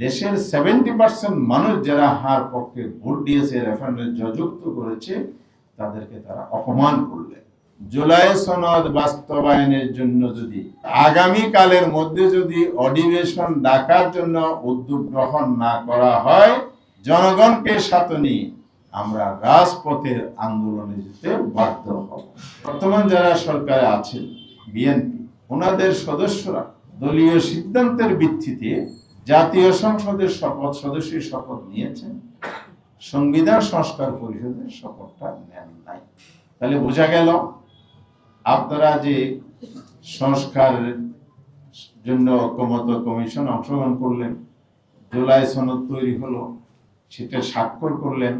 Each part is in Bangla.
দেশের 70% মানুষ যারা হার পক্ষে ভোট দিয়েছে, রেফারেন্ডামে জয়যুক্ত করেছে, তাদেরকে তারা অপমান করলেন। জুলাই সনদ বাস্তবায়নের জন্য যদি আগামীকালের মধ্যে যদি অধিবেশন ডাকার জন্য উদ্যোগ গ্রহণ না করা হয়, জনগণকে সাথে নিয়ে আমরা রাজপথের আন্দোলনে যেতে বাধ্য হব। বর্তমান যারা সরকারে আছেন, বিএনপি, ওনাদের সদস্যরা দলীয় সিদ্ধান্তের ভিত্তিতে জাতীয় সংসদের সদস্যের শপথ নিয়েছেন, সংবিধান সংস্কার পরিষদের শপথটা নেন নাই। তাহলে বোঝা গেল আপনারা যে সংস্কারের জন্য ঐকমত্য কমিশন অংশগ্রহণ করলেন, জুলাই সনদ তৈরি হলো, সেটা স্বাক্ষর করলেন,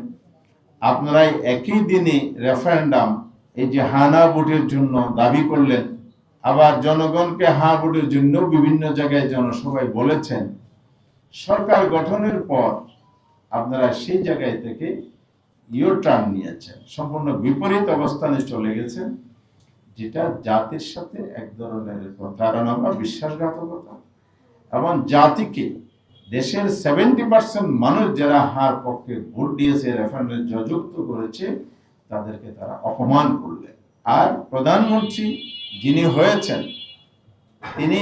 আপনারাই একই দিনে রেফারেন্ডাম এই যে হানা ভোটের জন্য দাবি করলেন, আবার জনগণকে হ্যাঁ ভোটের জন্য বিভিন্ন জায়গায় জনসভায় বলেছেন। সরকার গঠনের পর আপনারা সেই জায়গায় থেকে টার্ন নিয়েছেন, সম্পূর্ণ বিপরীত অবস্থানে চলে গেছেন, যেটা জাতির সাথে এক ধরনের প্রতারণা বা বিশ্বাসঘাতকতা, এবং জাতিকে, দেশের 70% মানুষ যারা হার পক্ষে ভোট দিয়েছে, রেফারেন্ডামে জয়যুক্ত করেছে, তাদেরকে তারা অপমান করলেন। আর প্রধানমন্ত্রী যিনি হয়েছেন, তিনি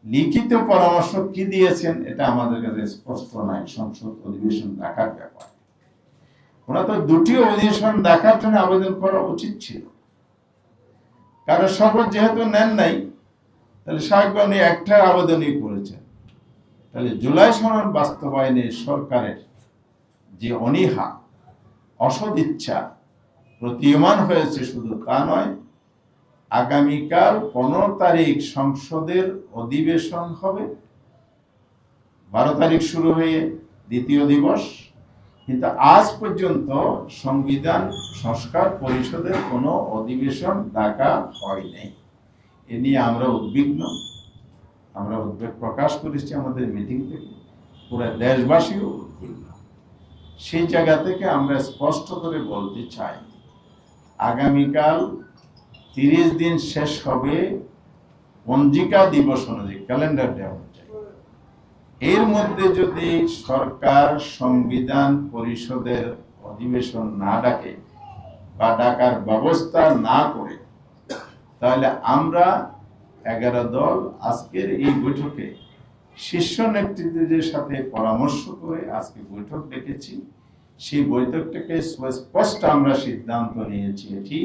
লিখিত পরামর্শ কি দিয়েছেন এটা আমাদের কাছে স্পষ্ট নাই। সংসদ অধিবেশন ডাকার ব্যাপার, ওনার তো দুটি অধিবেশন ডাকার জন্য আবেদন করা উচিত ছিল, কারণ শপথ যেহেতু নেন নাই, তাহলে স্বাভাবিক উনি একটা আবেদনই করেছেন। তাহলে জুলাই সনদ বাস্তবায়নে সরকারের যে অনীহা, অসদ ইচ্ছা প্রতীয়মান হয়েছে, শুধু তা নয়, আগামীকাল 15 তারিখ সংসদের অধিবেশন হবে, 12 তারিখ শুরু হয়ে দ্বিতীয় দিবস, কিন্তু আজ পর্যন্ত সংবিধান সংস্কার পরিষদের কোনো অধিবেশন ডাকা হয় নাই। এ নিয়ে আমরা উদ্বিগ্ন, আমরা উদ্বেগ প্রকাশ করেছি আমাদের মিটিং থেকে, পুরো দেশবাসীও উদ্বিগ্ন। সেই জায়গা থেকে আমরা স্পষ্ট করে বলতে চাই, আগামীকাল 30 দিন শেষ হবে পঞ্জিকা দিবস অনুযায়ী, ক্যালেন্ডার ডে অনুযায়ী। এর মধ্যে যদি সরকার সংবিধান পরিষদের অধিবেশন না ডাকে বা ডাকার ব্যবস্থা না করে, তাহলে আমরা 11 দল আজকের এই বৈঠকে শীর্ষ নেতৃত্বের সাথে পরামর্শ করে আজকে বৈঠক ডেকেছি। সেই বৈঠকটাকে স্পষ্ট আমরা সিদ্ধান্ত নিয়েছি, এটি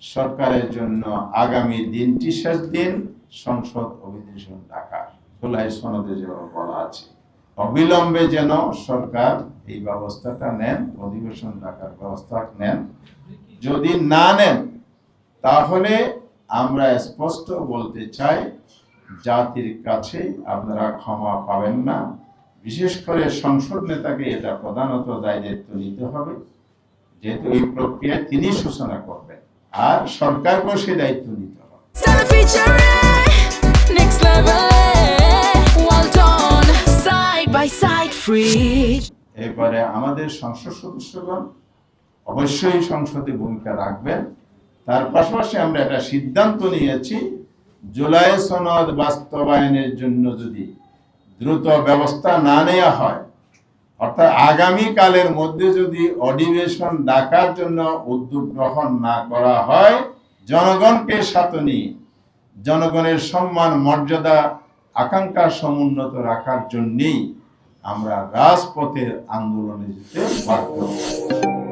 সরকারের জন্য আগামী দিনটি শেষ দিন সংসদ অধিবেশন ডাকার। জুলাই সনদে যেভাবে বলা আছে, অবিলম্বে যেন সরকার এই ব্যবস্থাটা নেন, অধিবেশন ডাকার ব্যবস্থা নেন। যদি না নেন, তাহলে আমরা স্পষ্ট বলতে চাই, জাতির কাছে আপনারা ক্ষমা পাবেন না। বিশেষ করে সংসদ নেতাকে এটা প্রধানত দায়িত্ব নিতে হবে, যেহেতু এই প্রক্রিয়া তিনি সূচনা করবেন, আর সরকারকেও সে দায়িত্ব নিতে হবে। এবারে আমাদের সংসদ সদস্যগণ অবশ্যই সংসদে ভূমিকা রাখবেন। তার পাশাপাশি আমরা একটা সিদ্ধান্ত নিয়েছি, জুলাই সনদ বাস্তবায়নের জন্য যদি দ্রুত ব্যবস্থা না নেওয়া হয়, অর্থাৎ আগামীকালের মধ্যে যদি অধিবেশন ডাকার জন্য উদ্যোগ গ্রহণ না করা হয়, জনগণকে সাথে নিয়ে জনগণের সম্মান, মর্যাদা, আকাঙ্ক্ষা সমুন্নত রাখার জন্যই আমরা রাজপথের আন্দোলনে যেতে বাধ্য হব।